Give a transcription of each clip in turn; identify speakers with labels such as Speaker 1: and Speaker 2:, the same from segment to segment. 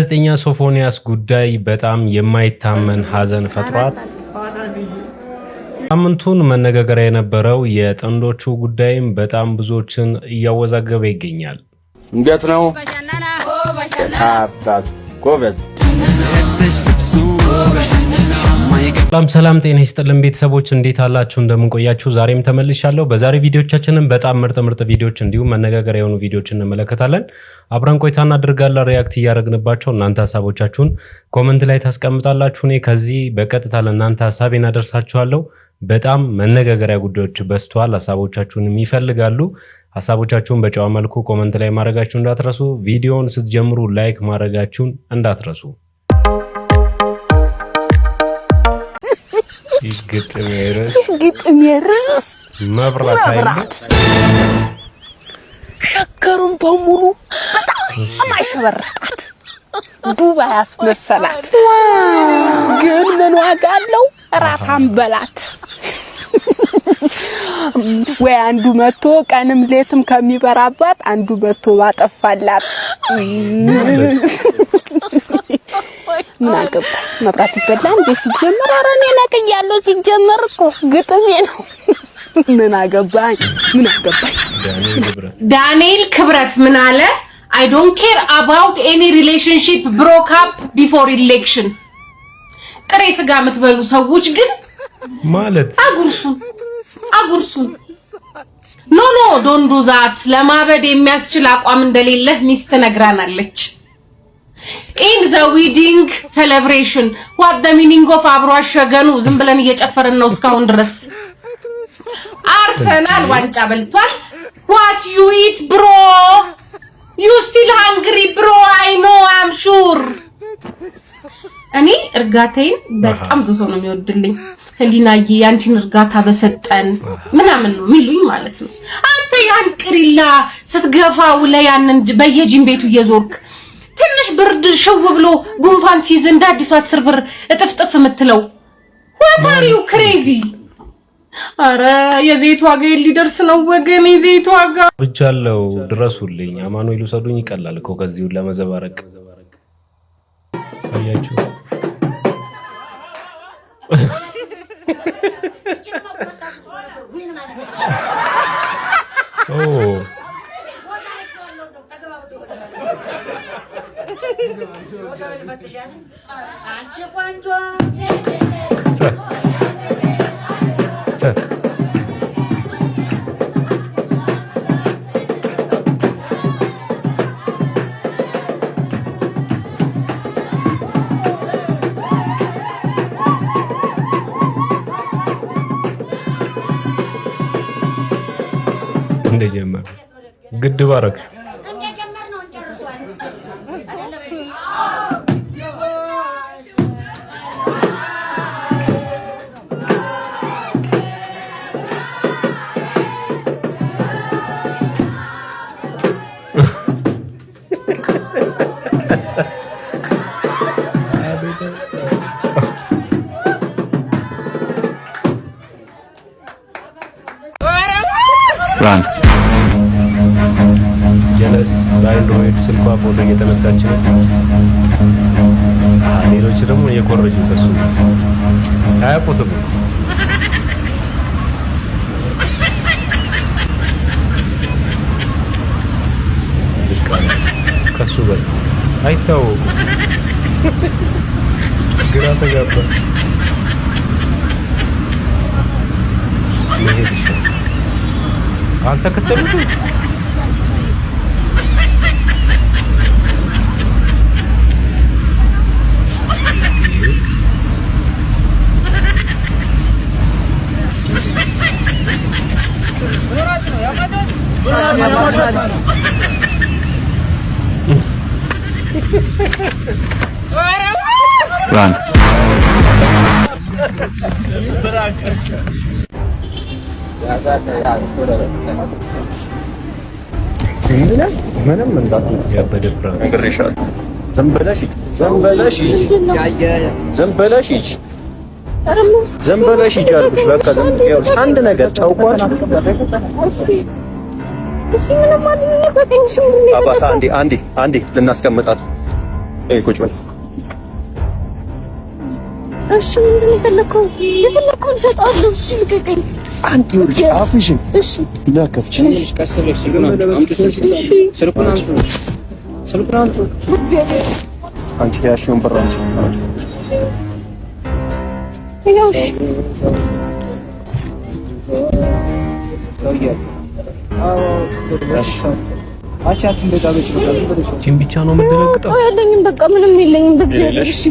Speaker 1: የጋዜጠኛ ሶፎንያስ ጉዳይ በጣም የማይታመን ሐዘን ፈጥሯል። ሳምንቱን መነጋገሪያ የነበረው የጥንዶቹ ጉዳይም በጣም ብዙዎችን እያወዛገበ ይገኛል።
Speaker 2: እንዴት ነው ታባት ጎበዝ?
Speaker 1: ሰላም ጤና ይስጥልን ቤተሰቦች፣ እንዴት አላችሁ? እንደምን ቆያችሁ? ዛሬም ተመልሻለሁ። በዛሬ ቪዲዮቻችንን በጣም ምርጥ ቪዲዮዎች እንዲሁም መነጋገሪያ የሆኑ ቪዲዮዎችን እንመለከታለን። አብረን ቆይታ እናደርጋለን። ሪያክት እያደረግንባቸው እናንተ ሐሳቦቻችሁን ኮሜንት ላይ ታስቀምጣላችሁ። እኔ ከዚህ በቀጥታ ለእናንተ ሐሳቤን አደርሳችኋለሁ። በጣም መነጋገሪያ ጉዳዮች በዝተዋል። ሐሳቦቻችሁንም ይፈልጋሉ። ሐሳቦቻችሁን በጨዋ መልኩ ኮሜንት ላይ ማድረጋችሁን እንዳትረሱ። ቪዲዮውን ስትጀምሩ ላይክ ማድረጋችሁን እንዳትረሱ።
Speaker 3: ግጥም የርዕስ መብራት ሸከሩን በሙሉ በጣም አይሸበረቃት ዱባይ ያስመሰላት ግን ምን ዋጋ አለው? እራት አንበላት ወይ አንዱ መቶ ቀንም ሌትም ከሚበራባት አንዱ መቶ ባጠፋላት። ምን አገባ መብራት ይበላል እንዴ? ሲጀመር አራኔ ነቅያለሁ። ሲጀመር እኮ ግጥሜ ነው። ምን አገባኝ?
Speaker 4: ዳንኤል ክብረት ምን አለ? I don't care about any relationship broke up before election። ጥሬ ስጋ የምትበሉ ሰዎች ግን
Speaker 1: ማለት አጉርሱን
Speaker 4: ኖ don't do that። ለማበድ የሚያስችል አቋም እንደሌለህ ሚስት ነግራናለች። In the wedding celebration what the meaning of አብሮ አሸገኑ? ዝም ብለን እየጨፈርን ነው እስካሁን ድረስ። አርሰናል ዋንጫ በልቷል። What you eat bro? You still hungry bro? I know I'm sure። እኔ እርጋታዬን በጣም ብዙ ሰው ነው የሚወድልኝ። ህሊናዬ ያንቺን እርጋታ በሰጠን ምናምን ነው የሚሉኝ ማለት ነው። አንተ ያን ቅሪላ ስትገፋው ለያንን በየጂም ቤቱ እየዞርክ ትንሽ ብርድ ሸው ብሎ ጉንፋን ሲይዝ እንደ አዲሱ 10 ብር እጥፍጥፍ የምትለው what are you crazy? አረ የዘይት ዋጋ ሊደርስ ነው ወገን። የዘይት ዋጋ
Speaker 1: ብቻለው ድረሱልኝ። አማኑኤል ውሰዱኝ። ይቀላል እኮ ከዚሁ ለመዘባረቅ አያችሁ። እንደጀመረ ግድብ አረግ ጀለስ በአንድሮይድ ስልኳ ፎቶ እየተነሳች ነው። ሌሎች ደግሞ እየኮረጁ ከሱ አያውቁትም። ዝቃለ ከሱ በስ አይታወቁም። ግራ ተጋባ። መሄድ ይሻላል። አልተከተሉትም።
Speaker 2: Run. ምንም እንዳትል ያበደ ፕራንክ ነግሬሻለሁ። ዝም በለሽ ሂጂ አልኩሽ። በቃ አንድ ነገር ጫውቋል። አባታ አንዴ ልናስቀምጣት ቁጭ በል።
Speaker 3: እሺ ምንድን ነው የፈለከው? የፈለከውን እሰጥሃለሁ። እሺ ልቀቀኝ።
Speaker 2: አንተ ወርቅ አፍሽን
Speaker 3: እሺ
Speaker 2: ላከፍች
Speaker 5: ቀስለሽ ስልኩን አምጡ።
Speaker 2: አንቺ ያሽውን ብር አንቺ
Speaker 3: ያው እሺ
Speaker 1: ቺን ብቻ ነው የምደነግጠው።
Speaker 3: ያለኝም በቃ ምንም የለኝም። በእግዚአብሔር እሺ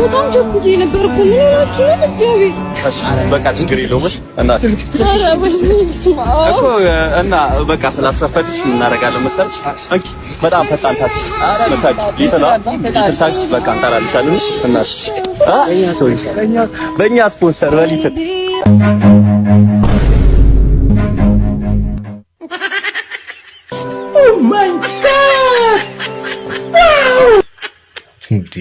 Speaker 3: በጣም ቸኩዬ ነበር እኮ ምን ሆናችሁ ነው? እግዚአብሔር
Speaker 2: በቃ ችግር የለውም እና በቃ ስላስረፈድሽ እናደርጋለን መሰለሽ። በጣም ፈጣን ታክሲ ታክሲ በቃ እንጠራልሻለን። በእኛ ስፖንሰር በሊትል
Speaker 1: እንዴ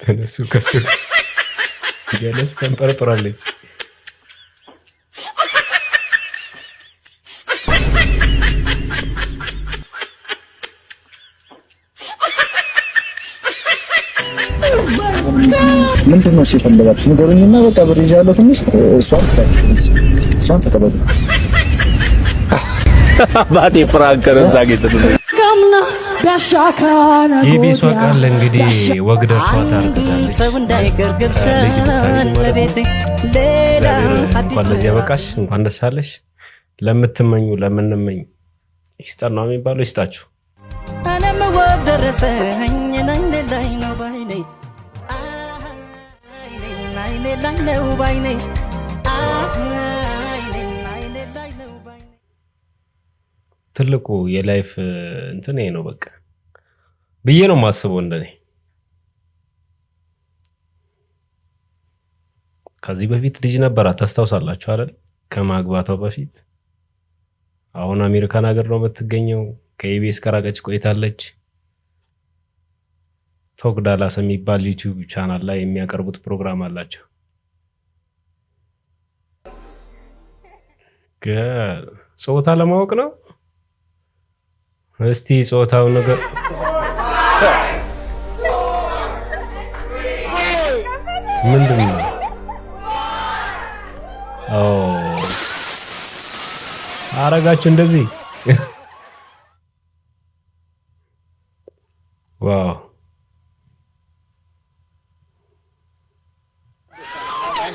Speaker 1: ተነሱ ከሱ ገለስ ተንጠርጥራለች።
Speaker 2: ምንድን ነው ሲፈልጋችሁ ንገሩኝና በቃ ብር ይዣለሁ ትንሽ እሷን ተቀበሉ። ባቴ ፍራንከር እዛ ጌት
Speaker 1: የቤሷ ቃል እንግዲህ ወግ ደርሷት አርግዛለች። ልጅ ልታገኝ ማለት ነው። እንኳን ለዚህ ያበቃሽ፣ እንኳን ደስ አለሽ። ለምትመኙ ለምንመኝ ይስጠን ነው የሚባለው። ይስጣችሁ። ትልቁ የላይፍ እንትን ይሄ ነው በቃ ብዬ ነው የማስበው። እንደኔ ከዚህ በፊት ልጅ ነበራት ታስታውሳላችሁ አይደል? ከማግባቷ በፊት አሁን አሜሪካን ሀገር ነው የምትገኘው። ከኢቢኤስ ከራቀች ቆይታለች። ቶክ ዳላስ የሚባል ዩቲዩብ ቻናል ላይ የሚያቀርቡት ፕሮግራም አላቸው። ጾታ ለማወቅ ነው። እስቲ ጾታው ነገር ምንድን ነው? አረጋችሁ እንደዚህ። ዋው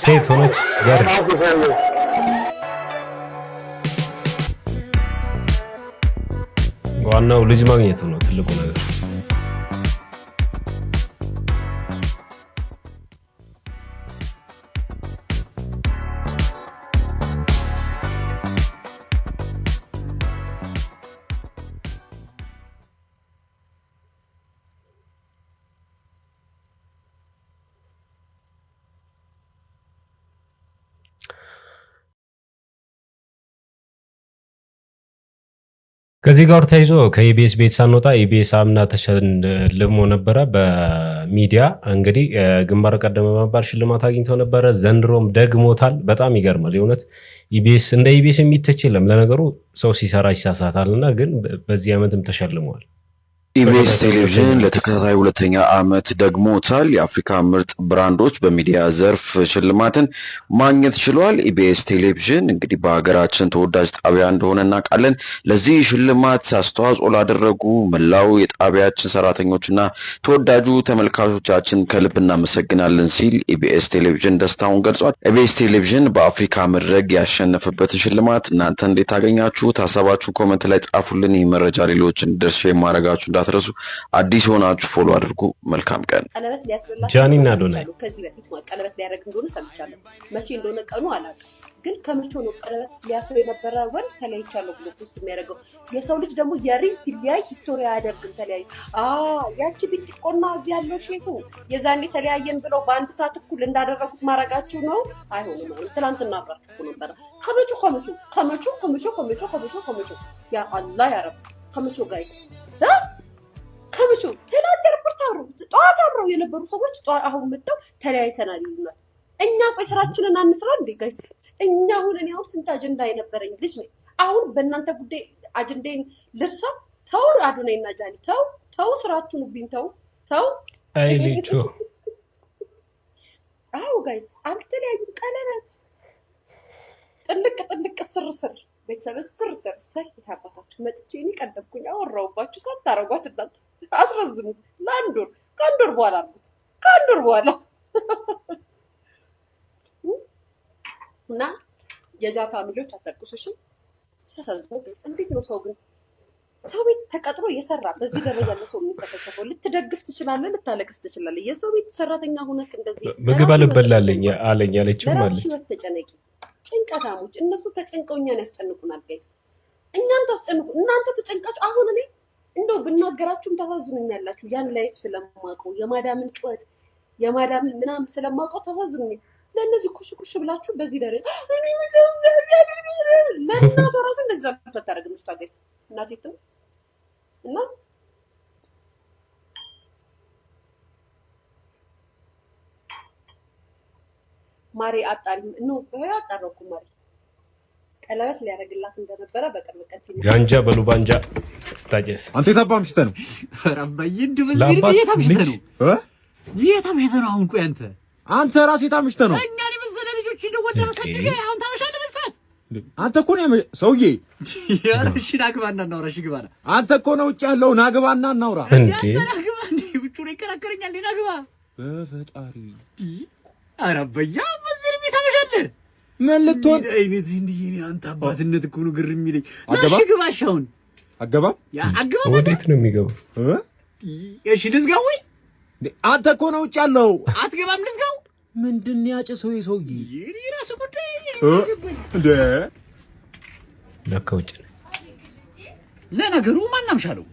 Speaker 1: ሴት ሆነች ጋር ዋናው ልጅ ማግኘቱ ነው ትልቁ ነገር። ከዚህ ጋር ተይዞ ከኢቢኤስ ቤት ሳንወጣ ኢቢኤስ አምና ተሸልሞ ነበረ በሚዲያ እንግዲህ ግንባር ቀደም በመባል ሽልማት አግኝቶ ነበረ። ዘንድሮም ደግሞታል። በጣም ይገርማል። የእውነት ኢቢኤስ እንደ ኢቢኤስ የሚተች የለም። ለነገሩ ሰው ሲሰራ ይሳሳታልና ግን በዚህ ዓመትም ተሸልመዋል።
Speaker 6: ኢቢኤስ ቴሌቪዥን ለተከታታይ ሁለተኛ ዓመት ደግሞታል። የአፍሪካ ምርጥ ብራንዶች በሚዲያ ዘርፍ ሽልማትን ማግኘት ችሏል። ኢቢኤስ ቴሌቪዥን እንግዲህ በሀገራችን ተወዳጅ ጣቢያ እንደሆነ እናውቃለን። ለዚህ ሽልማት አስተዋጽኦ ላደረጉ መላው የጣቢያችን ሰራተኞችና ተወዳጁ ተመልካቾቻችን ከልብ እናመሰግናለን ሲል ኢቢኤስ ቴሌቪዥን ደስታውን ገልጿል። ኢቢኤስ ቴሌቪዥን በአፍሪካ መድረክ ያሸነፈበትን ሽልማት እናንተ እንዴት ታገኛችሁት? ሀሳባችሁን ኮሜንት ላይ ጻፉልን። ይህ መረጃ ሌሎችን ደርሼ ማድረጋችሁ እንዳትረሱ። አዲስ ሆናችሁ ፎሎ አድርጉ። መልካም ቀን።
Speaker 1: ጃኒና ዶናይ
Speaker 3: ከዚህ በፊት ቀለበት ሊያደርግ እንደሆነ ሰምቻለሁ። መቼ እንደሆነ ቀኑ አላውቅም፣ ግን ከመቼው ነው ቀለበት ሊያስብ የነበረ ወር ተለያይቻለሁ ብሎ ውስጥ የሚያደርገው? የሰው ልጅ ደግሞ የሪል ሲለያይ ሂስቶሪ አያደርግም። ተለያዩ ያቺ ብጭቆና እዚህ ያለው ሼቱ የዛኔ ተለያየን ብለው በአንድ ሰዓት እኩል እንዳደረጉት ማድረጋችሁ ነው? አይሆንም። ትናንትና አብራችሁ ነበረ። ከመቼው ያ አላህ ያረብ ከመቼው ጋይስ ከመቼው ትናንት ሪፖርት ጠዋት አብረው የነበሩ ሰዎች አሁን መጥተው ተለያይተናል ይሉናል። እኛ ቆይ ስራችንን አንስራ እንዴ ጋይስ? እኛ አሁን እኔ አሁን ስንት አጀንዳ የነበረኝ ልጅ ነኝ። አሁን በእናንተ ጉዳይ አጀንዳዬን ልርሳ? ተው አዶናይና ጃኒ ተው ስራችሁን ብኝ ተው
Speaker 1: አይ ልጅ
Speaker 3: ጋይስ አልተለያዩም። ቀለበት ጥልቅ ስር ቤተሰብ ስር የታባታችሁ መጥቼ እኔ ቀደምኩኝ አወራሁባችሁ። ሳታረጓት እናንተ አስረዝሙ ለአንድ ወር ከአንድ ወር በኋላ አሉት ከአንድ ወር በኋላ እና የጃ ፋሚሊዎች አታልቁሱሽ። ሲያሳዝኑ እንዴት ነው ሰው ግን ሰው ቤት ተቀጥሮ እየሰራ በዚህ ደረጃ ለሰው የሚሰፈሰፈው? ልትደግፍ ትችላለህ፣ ልታለቅስ ትችላለህ። የሰው ቤት ሰራተኛ ሆነክ እንደዚህ
Speaker 1: ምግብ አልበላለኝ አለኝ አለችው ማለት
Speaker 3: ነው። ተጨነቂ ጭንቀታሞች እነሱ ተጨንቀው እኛን ያስጨንቁናል። ጋይስ እኛን ታስጨንቁ እናንተ ተጨንቃችሁ። አሁን እኔ እንደው ብናገራችሁም ታሳዝኑኛላችሁ። ያን ላይፍ ስለማውቀው የማዳምን ጩኸት የማዳምን ምናምን ስለማውቀው ታሳዝኑኝ። ለእነዚህ ኩሽ ብላችሁ በዚህ ደረጃ ለእናቷ ራሱ እንደዛ ታታረግ ምስቷ ጋይስ እናቴትም እና ማሪ አጣሪ ነው አጣረኩ። ማሪ ቀለበት ሊያደርግላት እንደነበረ በቅርብ ቀን ሲል
Speaker 1: ጋንጃ በሉ ባንጃ ስታጀስ
Speaker 7: አንተ የታባምሽተ ነው
Speaker 5: ረባይድ በዚህ የታምሽተ ነው የታምሽተ ነው። አሁን ቆይ አንተ ራሱ የታምሽተ ነው። እኛ ለምሳሌ ልጆች ደወል ተሰደገ አሁን ታመሻለህ በሰዓት
Speaker 7: አንተ እኮ ነው ሰውዬ።
Speaker 5: እሺ ናግባና እናውራ። እሺ ግባና
Speaker 7: አንተ እኮ ነው ውጭ ያለው ናግባና እናውራ።
Speaker 1: እንዴ
Speaker 5: ናግባ እንዴ ውጭ ላይ ከራከረኛል። ናግባ
Speaker 7: በፈጣሪ
Speaker 5: አረበያ በዚህ ነው ታመሻለህ።
Speaker 7: ምን ልትሆን
Speaker 5: አይነት እንዴ አንተ አባትነት እኮ ነው ግር የሚለኝ። እሺ ግባሻውን
Speaker 7: አገባ
Speaker 1: ወዴት ነው የሚገባው?
Speaker 5: እሺ ልዝጋው ወይ
Speaker 7: አንተ እኮ ነው ውጭ ያለው
Speaker 5: አትገባም? ልዝጋው
Speaker 7: ምንድን ያጨሰው የሰውዬ
Speaker 5: የራሱ ጉዳይ
Speaker 7: እንዴ
Speaker 1: ለካ ውጭ ነው።
Speaker 5: ለነገሩ ማናምሻለው።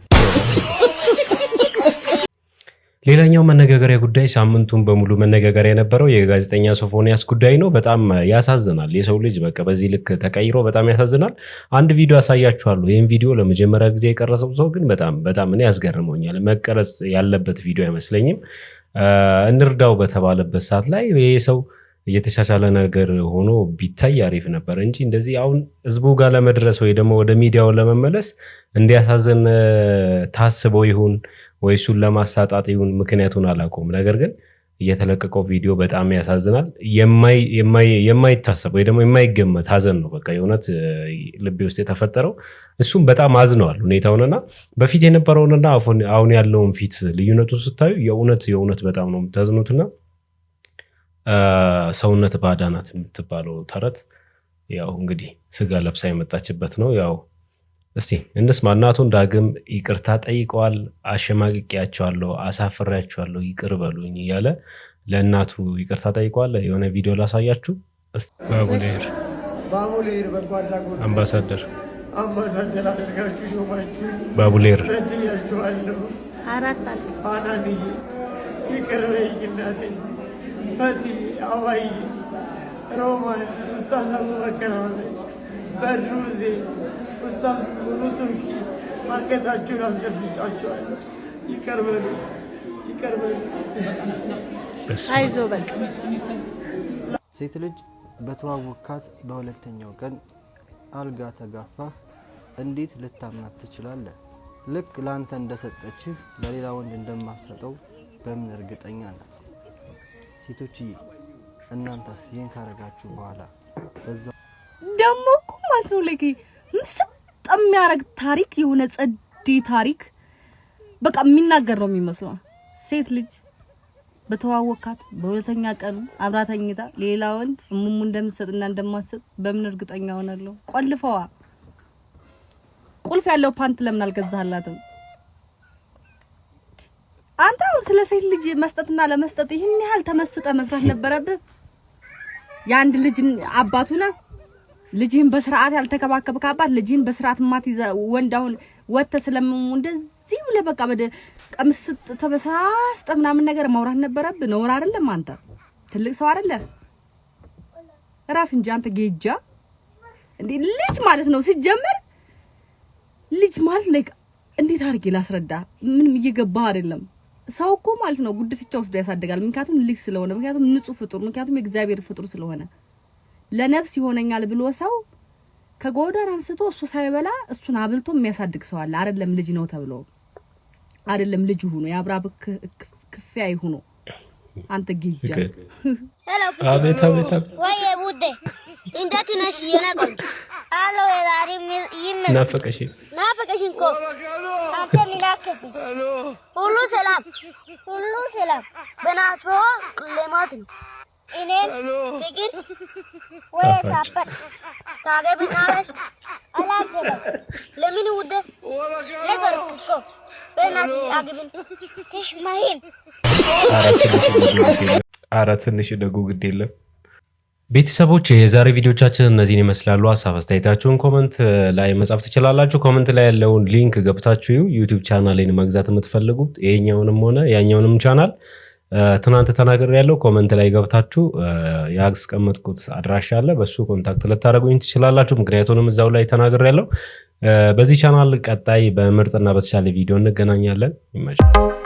Speaker 1: ሌላኛው መነጋገሪያ ጉዳይ ሳምንቱን በሙሉ መነጋገሪያ የነበረው የጋዜጠኛ ሶፎንያስ ጉዳይ ነው። በጣም ያሳዝናል። የሰው ልጅ በቃ በዚህ ልክ ተቀይሮ በጣም ያሳዝናል። አንድ ቪዲዮ አሳያችኋለሁ። ይህን ቪዲዮ ለመጀመሪያ ጊዜ የቀረጸው ሰው ግን በጣም እኔ ያስገርመኛል። መቀረጽ ያለበት ቪዲዮ አይመስለኝም። እንርዳው በተባለበት ሰዓት ላይ ይሄ ሰው የተሻሻለ ነገር ሆኖ ቢታይ አሪፍ ነበር እንጂ እንደዚህ አሁን ህዝቡ ጋር ለመድረስ ወይ ደግሞ ወደ ሚዲያው ለመመለስ እንዲያሳዝን ታስበው ይሁን ወይ እሱን ለማሳጣት ይሁን ምክንያቱን አላውቀውም። ነገር ግን እየተለቀቀው ቪዲዮ በጣም ያሳዝናል። የማይታሰብ ወይ ደግሞ የማይገመት ሀዘን ነው። በቃ የእውነት ልቤ ውስጥ የተፈጠረው እሱም በጣም አዝነዋል ሁኔታውንና በፊት የነበረውንና አሁን ያለውን ፊት ልዩነቱን ስታዩ የእውነት በጣም ነው የምታዝኑትና ሰውነት ባዳ ናት የምትባለው ተረት ያው እንግዲህ ስጋ ለብሳ የመጣችበት ነው። ያው እስቲ እንስማ። እናቱን ዳግም ይቅርታ ጠይቀዋል። አሸማቅቄያቸዋለሁ፣ አሳፍሬያቸዋለሁ፣ ይቅር በሉኝ እያለ ለእናቱ ይቅርታ ጠይቀዋል። የሆነ ቪዲዮ ላሳያችሁ እስቲ። ባቡሌር በጎ አድራጎት አምባሳደር አድርጋችሁ ሾማችሁ ባቡሌር በድያችኋለሁ። አራት አናኒ ይቅር በይኝ እናቴ ፈቲ አባይ ሮማን ኡስታዝ አቡበከር አህመድ በድሩዜ ኡስታዝ ሙሉ ቱርኪ ማንገታችሁን አስደፍጫችኋለሁ። ይቅር በሉ።
Speaker 3: አይዞ በቃ
Speaker 8: ሴት ልጅ በተዋወካት በሁለተኛው ቀን አልጋ ተጋፋህ እንዴት ልታምናት ትችላለህ? ልክ ላንተ እንደሰጠችህ ለሌላ ወንድ እንደማትሰጠው በምን እርግጠኛ ነህ? ሴቶችዬ እናንተስ ይሄን ካረጋችሁ በኋላ በዛ
Speaker 9: ደሞ እኮ ማለት ነው ለኪ ምስጥ የሚያረግ ታሪክ የሆነ ጸዴ ታሪክ በቃ የሚናገር ነው የሚመስለው። ሴት ልጅ በተዋወቃት በሁለተኛ ቀኑ አብራተኝታ ሌላ ወንድ እሙሙ እንደምትሰጥና እንደማትሰጥ በምን እርግጠኛ ሆናለሁ? ቆልፈዋ ቁልፍ ያለው ፓንት ለምን አልገዛህላትም? አንተ ስለ ሴት ልጅ መስጠትና ለመስጠት ይሄን ያህል ተመስጠ መስራት ነበረብህ? ያንድ ልጅ አባቱ ነው። ልጅህን በስርዓት ያልተከባከብክ አባት ልጅህን በስርዓት ማትይዘ ወንድ አሁን ወጥተ ስለምን እንደዚህ ብለህ በቃ ቀምስ ተበሳስተ ምናምን ነገር ማውራት ነበረብህ? ነው አይደለም? አንተ ትልቅ ሰው አይደለም? ራፍ እንጂ አንተ ጌጃ እንዴ! ልጅ ማለት ነው ሲጀመር ልጅ ማለት ላይ እንዴት አድርጌ ላስረዳ? ምንም እየገባህ አይደለም። ሰው እኮ ማለት ነው ጉድፍቻ ወስዶ ያሳድጋል። ምክንያቱም ልጅ ስለሆነ፣ ምክንያቱም ንጹህ ፍጡር፣ ምክንያቱም የእግዚአብሔር ፍጡር ስለሆነ ለነፍስ ይሆነኛል ብሎ ሰው ከጎዳና አንስቶ እሱ ሳይበላ እሱን አብልቶ የሚያሳድግ ሰው አለ። አይደለም ልጅ ነው ተብሎ አይደለም ልጅ ሆኖ ያብራብክ ክፍያ ይሁኑ። አንተ ጌጃ
Speaker 1: አቤት አቤት
Speaker 10: ወይ ቡዴ እንዴት ነሽ? የነቆንጆ አሎ የዛሬ ይመስ
Speaker 1: ናፈቀሽኝ
Speaker 10: እኮ አንተ ሚናከፍ ሁሉ ሰላም በናቶ ለማት ነው እኔ ትግል ወይ ታፈር ታገቢናለሽ አላንተ ለምን ውዴ ነገር እኮ በናት አግብን ትሽማሂም
Speaker 1: ኧረ ትንሽ ደጉ ግድ የለም። ቤተሰቦች የዛሬ ቪዲዮቻችን እነዚህን ይመስላሉ። ሀሳብ አስተያየታችሁን ኮመንት ላይ መጻፍ ትችላላችሁ። ኮመንት ላይ ያለውን ሊንክ ገብታችሁ ዩቲዩብ ቻናሌን መግዛት የምትፈልጉት ይሄኛውንም ሆነ ያኛውንም ቻናል ትናንት ተናገር ያለው ኮመንት ላይ ገብታችሁ ያስቀመጥኩት አድራሻ አለ። በሱ ኮንታክት ልታደርጉኝ ትችላላችሁ። ምክንያቱም እዛው ላይ ተናገር ያለው በዚህ ቻናል ቀጣይ በምርጥና በተሻለ ቪዲዮ እንገናኛለን። ይመቻችሁ።